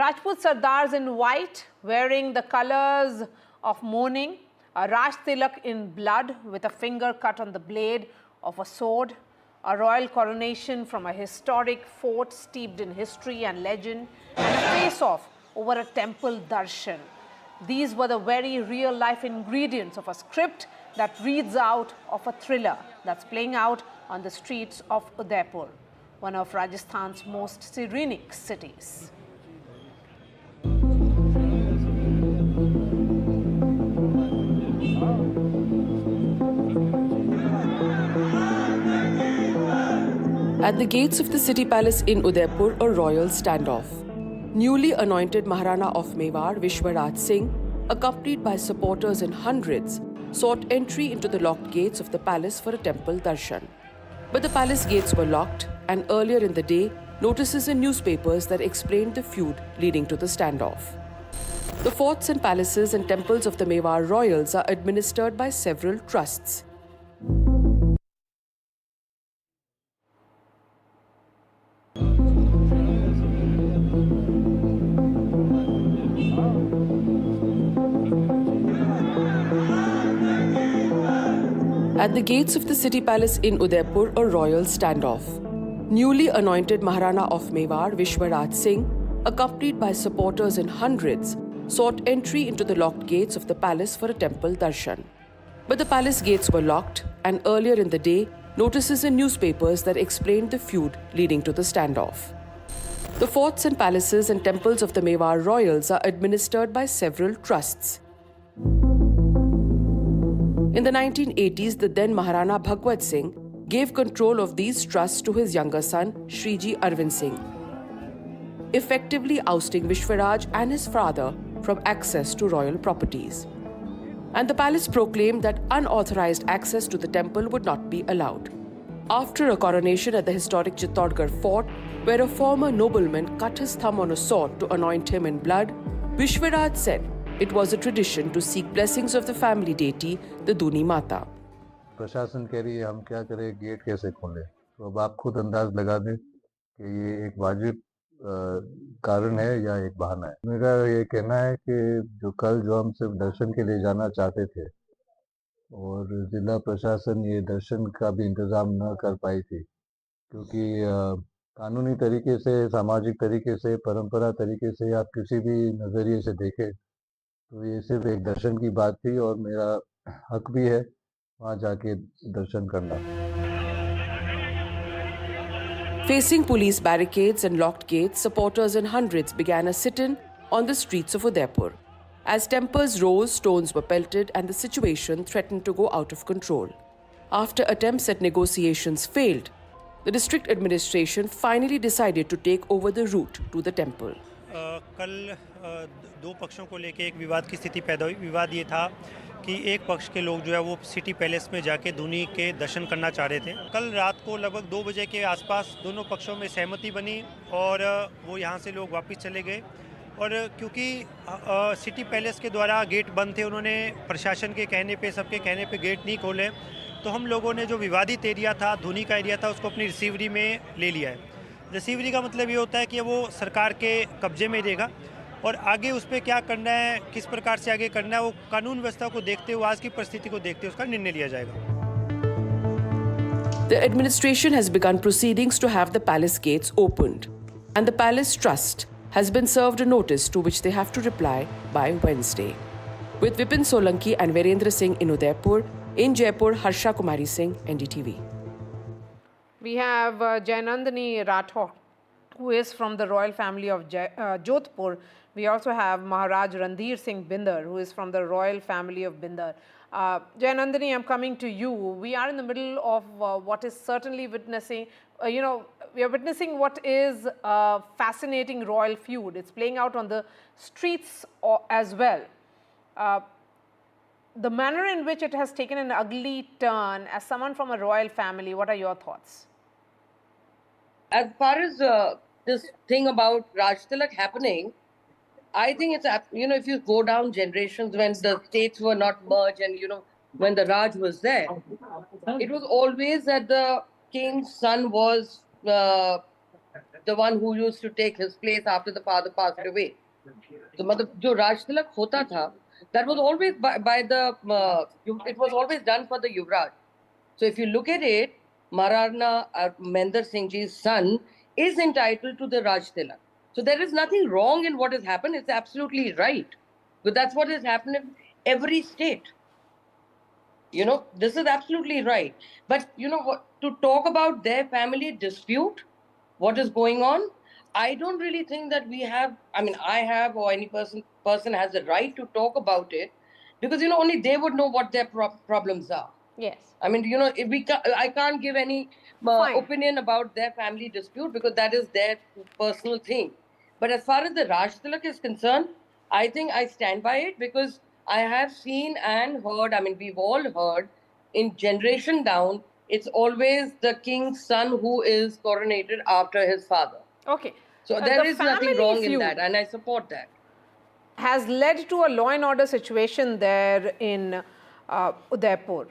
Rajput Sardars in white, wearing the colors of mourning, a Raj tilak in blood with a finger cut on the blade of a sword, a royal coronation from a historic fort steeped in history and legend, and a face-off over a temple darshan. These were the very real-life ingredients of a script that reads out of a thriller that's playing out on the streets of Udaipur, one of Rajasthan's most scenic cities. At the gates of the city palace in Udaipur, a royal standoff. Newly anointed Maharana of Mewar, Vishwaraj Singh, accompanied by supporters in hundreds, sought entry into the locked gates of the palace for a temple darshan. But the palace gates were locked, and earlier in the day, notices in newspapers that explained the feud leading to the standoff. The forts and palaces and temples of the Mewar royals are administered by several trusts. At the gates of the city palace in Udaipur, a royal standoff. Newly anointed Maharana of Mewar, Vishwaraj Singh, accompanied by supporters in hundreds, sought entry into the locked gates of the palace for a temple darshan. But the palace gates were locked, and earlier in the day, notices in newspapers that explained the feud leading to the standoff. The forts and palaces and temples of the Mewar royals are administered by several trusts. In the 1980s, the then Maharana Bhagwat Singh gave control of these trusts to his younger son, Shriji Arvind Singh, effectively ousting Vishwaraj and his father from access to royal properties. And the palace proclaimed that unauthorized access to the temple would not be allowed. After a coronation at the historic Chittorgarh fort, where a former nobleman cut his thumb on a sword to anoint him in blood, Vishwaraj said it was a tradition to seek blessings of the family deity, the Duni Mata. प्रशासन कह रही है हम क्या करें, gate कैसे खोलें, तो अब आप खुद अंदाज लगा दें कि ये एक वाजिब कारण है या एक बहाना है। मेरा ये कहना है कि जो हम सिर्फ दर्शन के लिए जाना चाहते थे और जिला प्रशासन ये दर्शन का भी इंतज़ाम न कर पाई थी, क्योंकि कानूनी तरीके से, सामाजिक तरीके से, परंपरा तरीके से आप किसी भी नज़रिए से देखें तो ये सिर्फ एक दर्शन की बात थी और मेरा हक भी है वहाँ जाके दर्शन करना। Facing police barricades and locked gates, supporters in hundreds began a sit-in on the streets of Udaipur. As tempers rose, stones were pelted and the situation threatened to go out of control. After attempts at negotiations failed, the district administration finally decided to take over the route to the temple. कल दो पक्षों को लेकर एक विवाद की स्थिति पैदा हुई। विवाद ये था कि एक पक्ष के लोग जो है वो सिटी पैलेस में जाके धुनी के दर्शन करना चाह रहे थे। कल रात को लगभग 2 बजे के आसपास दोनों पक्षों में सहमति बनी और वो यहाँ से लोग वापस चले गए। और क्योंकि सिटी पैलेस के द्वारा गेट बंद थे, उन्होंने प्रशासन के कहने पे, सबके कहने पे गेट नहीं खोले, तो हम लोगों ने जो विवादित एरिया था, धुनी का एरिया था, उसको अपनी रिसीवरी में ले लिया है। रिसीवरी का मतलब ये होता है कि वो सरकार के कब्जे में रहेगा और आगे उस पर क्या करना है, किस प्रकार से आगे करना है, वो कानून व्यवस्था को देखते हुए, आज की परिस्थिति को देखते हुए उसका निर्णय लिया जाएगा। The administration has begun proceedings to have the palace gates opened, and the palace trust has been served a notice to which they have to reply by Wednesday. With Vipin Solanki and Virendra Singh in Udaipur, in Jaipur, Harsha Kumari Singh, NDTV. We have Jainandani Rathod, who is from the royal family of Jodhpur. We also have Maharaj Randhir Singh Bindar, who is from the royal family of Bindar. Jainandani, I'm coming to you. We are in the middle of what is certainly witnessing, we are witnessing what is a fascinating royal feud. It's playing out on the streets as well. The manner in which it has taken an ugly turn, as someone from a royal family, what are your thoughts? As far as this thing about Raj Tilak happening, I think it's, if you go down generations when the states were not merged and, when the Raj was there, it was always that the king's son was the one who used to take his place after the father passed away. So, जो Raj Tilak होता था, that was always by the, it was always done for the Yuvraj. So if you look at it, Maharana Mender Singh Ji's son is entitled to the Raj Tilak. So there is nothing wrong in what has happened. It's absolutely right. But that's what has happened in every state. You know, this is absolutely right. But you know what? To talk about their family dispute, what is going on, I don't really think that we have. I mean, I have, or any person has the right to talk about it, because you know only they would know what their problems are. Yes. I mean, you know, if I can't give any opinion about their family dispute because that is their personal thing. But as far as the Raj Tilak is concerned, I think I stand by it because I have seen and heard, I mean, we've all heard in generation down, it's always the king's son who is coronated after his father. Okay. So there the is nothing family wrong in feud that, and I support that. has led to a law and order situation there in Udaipur.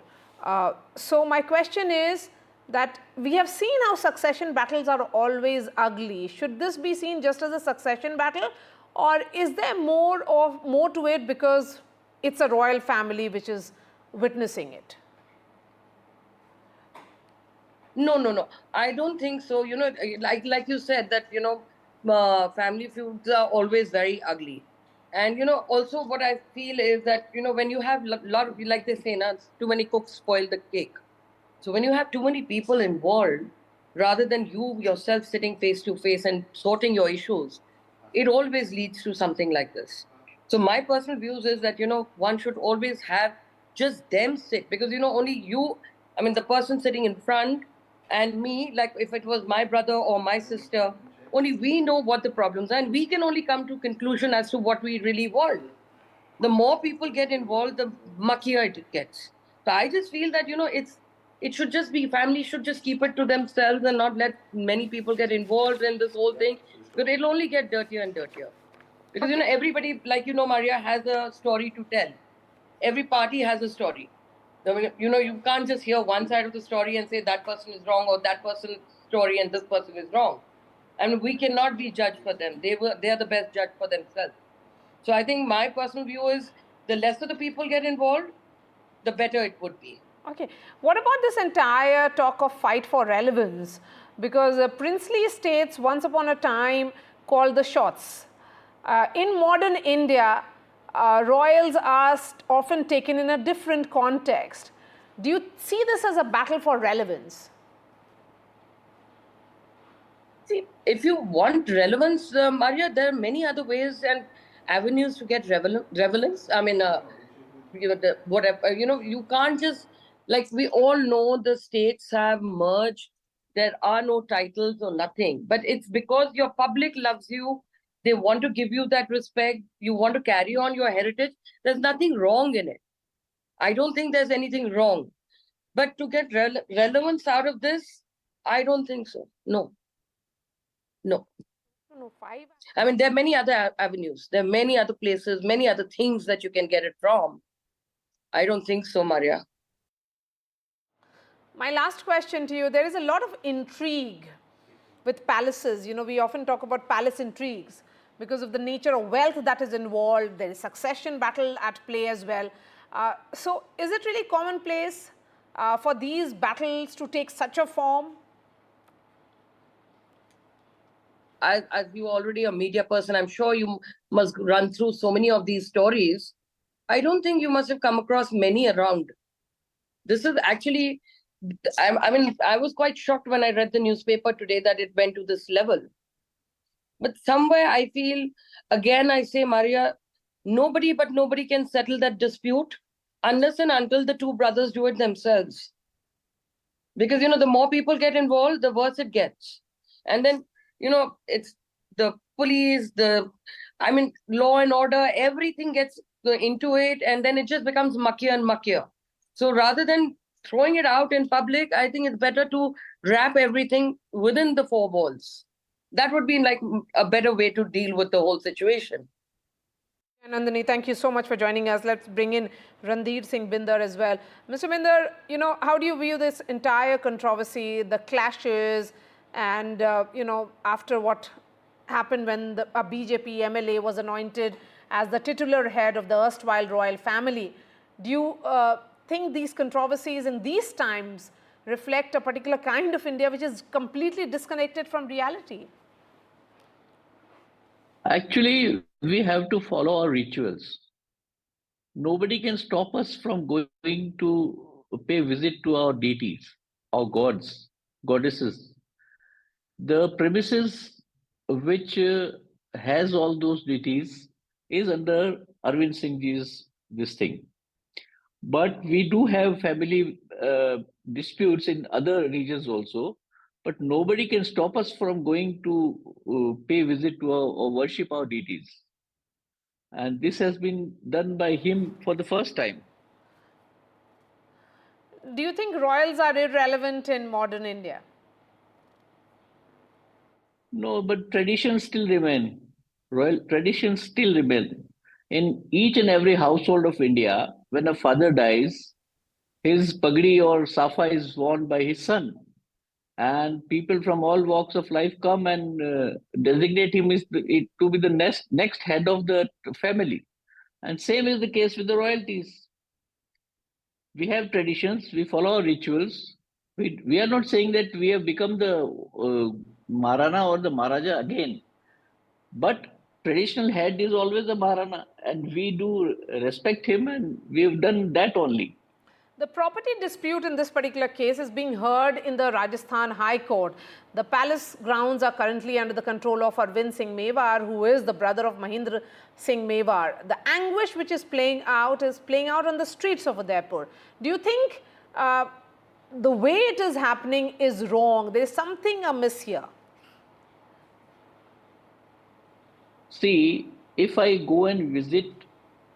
So my question is that we have seen how succession battles are always ugly. Should this be seen just as a succession battle, or is there more to it because it's a royal family which is witnessing it? No. I don't think so. You know, like you said that, you know, family feuds are always very ugly. And, you know, also what I feel is that, you know, when you have lot of, like they say, na, too many cooks spoil the cake. So when you have too many people involved, rather than you yourself sitting face to face and sorting your issues, it always leads to something like this. So my personal views is that, you know, one should always have just them sit, because, you know, only you, I mean, the person sitting in front and me, like if it was my brother or my sister, only we know what the problems are, and we can only come to conclusion as to what we really want. The more people get involved, the muckier it gets. So I just feel that, you know, it should just be, family should just keep it to themselves and not let many people get involved in this whole thing, because it'll only get dirtier and dirtier. Because, you know, everybody, like, you know, Maria, has a story to tell. Every party has a story. You know, you can't just hear one side of the story and say that person is wrong or that person's story and this person is wrong. I mean, we cannot be judged for them. They are the best judge for themselves. So I think my personal view is the lesser the people get involved, the better it would be. Okay. What about this entire talk of fight for relevance? Because princely states once upon a time called the shots. In modern India, royals are often taken in a different context. Do you see this as a battle for relevance? See, if you want relevance, Maria, there are many other ways and avenues to get relevance. I mean, you know, whatever, you know, you can't just, like, we all know the states have merged. There are no titles or nothing, but it's because your public loves you. They want to give you that respect. You want to carry on your heritage. There's nothing wrong in it. I don't think there's anything wrong. But to get relevance out of this, I don't think so. No. No, I mean, there are many other avenues. There are many other places, many other things that you can get it from. I don't think so, Maria. My last question to you, there is a lot of intrigue with palaces. You know, we often talk about palace intrigues because of the nature of wealth that is involved. There is succession battle at play as well. So is it really commonplace for these battles to take such a form? As you already a media person, I'm sure you must run through so many of these stories. I don't think you must have come across many around. This is actually, I mean, I was quite shocked when I read the newspaper today that it went to this level. But somewhere I feel, again, I say, Maria, nobody can settle that dispute unless and until the two brothers do it themselves. Because, you know, the more people get involved, the worse it gets. And then, you know, it's the police, law and order, everything gets into it, and then it just becomes muckier and muckier. So rather than throwing it out in public, I think it's better to wrap everything within the four walls. That would be like a better way to deal with the whole situation. Nandini, thank you so much for joining us. Let's bring in Ranveer Singh Binder as well. Mr. Binder, you know, how do you view this entire controversy, the clashes, And, after what happened when a BJP MLA was anointed as the titular head of the erstwhile royal family, do you think these controversies in these times reflect a particular kind of India which is completely disconnected from reality? Actually, we have to follow our rituals. Nobody can stop us from going to pay visit to our deities, our gods, goddesses. The premises which has all those deities is under Arvind Singh Ji's this thing. But we do have family disputes in other regions also. But nobody can stop us from going to pay visit to or worship our deities. And this has been done by him for the first time. Do you think royals are irrelevant in modern India? No, but traditions still remain. Royal traditions still remain. In each and every household of India, when a father dies, his pagdi or safa is worn by his son. And people from all walks of life come and designate him to be the next head of the family. And same is the case with the royalties. We have traditions, we follow our rituals. We are not saying that we have become the Maharana or the Maharaja again. But traditional head is always the Maharana, and we do respect him, and we have done that only. The property dispute in this particular case is being heard in the Rajasthan High Court. The palace grounds are currently under the control of Arvind Singh Mewar, who is the brother of Mahindra Singh Mewar. The anguish which is playing out on the streets of Udaipur. Do you think the way it is happening is wrong? There is something amiss here. See, if I go and visit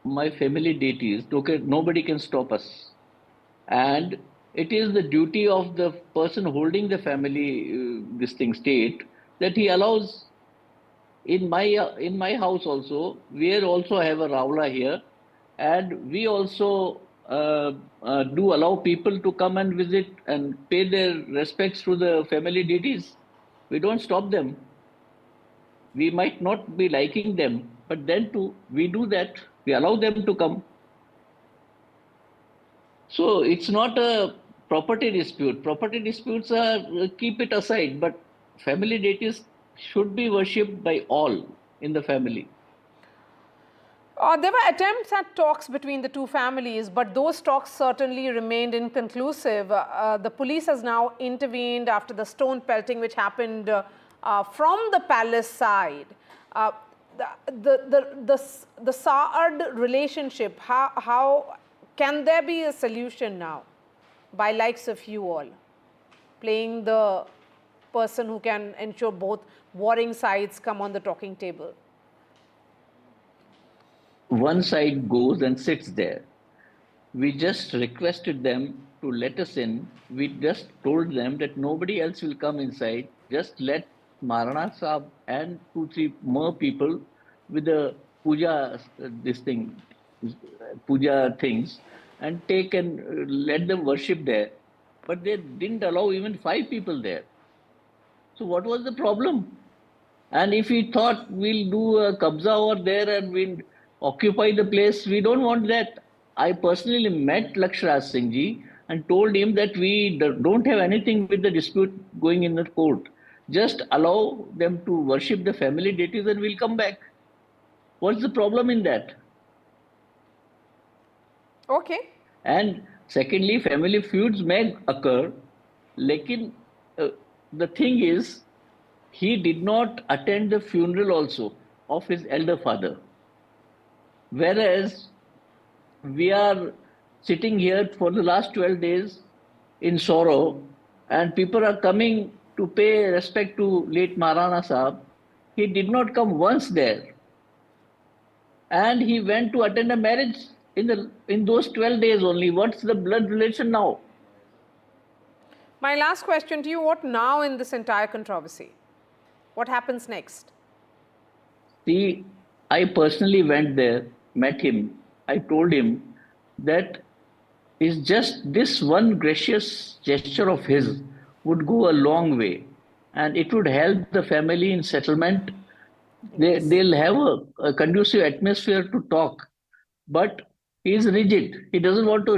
my family deities, okay, nobody can stop us. And it is the duty of the person holding the family state that he allows. In my house also, we also have a Ravla here, and we also do allow people to come and visit and pay their respects to the family deities. We don't stop them. We might not be liking them, but then too, we do that. We allow them to come. So it's not a property dispute. Property disputes are keep it aside, but family deities should be worshipped by all in the family. There were attempts at talks between the two families, but those talks certainly remained inconclusive. The police has now intervened after the stone pelting which happened from the palace side. The soured relationship, how can there be a solution now by likes of you all, playing the person who can ensure both warring sides come on the talking table? One side goes and sits there. We just requested them to let us in. We just told them that nobody else will come inside. Just let Maharana Sahib and 2-3 more people with the puja, puja things, and take and let them worship there. But they didn't allow even 5 people there. So what was the problem? And if we thought we'll do a kabza over there and we'll occupy the place, we don't want that. I personally met Lakshraj Singh Ji and told him that we don't have anything with the dispute going in the court. Just allow them to worship the family deities and we'll come back. What's the problem in that? Okay. And secondly, family feuds may occur, lekin the thing is, he did not attend the funeral also of his elder father. Whereas we are sitting here for the last 12 days in sorrow, and people are coming to pay respect to late Maharana Sahib. He did not come once there. And he went to attend a marriage in those 12 days only. What's the blood relation now? My last question to you, what now in this entire controversy? What happens next? See, I personally went there, met him. I told him that is just this one gracious gesture of his would go a long way. and it would help the family in settlement. They'll have a conducive atmosphere to talk, but he is rigid. He doesn't want to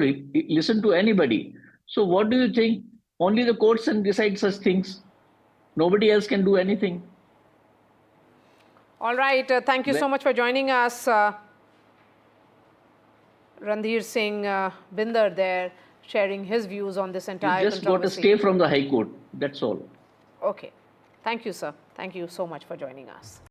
listen to anybody. So, what do you think? Only the courts can decide such things. Nobody else can do anything. All right. Thank you so much for joining us. Randhir Singh Binder there, sharing his views on this entire You just got to controversy. stay from the High Court. That's all. Okay. Thank you, sir. Thank you so much for joining us.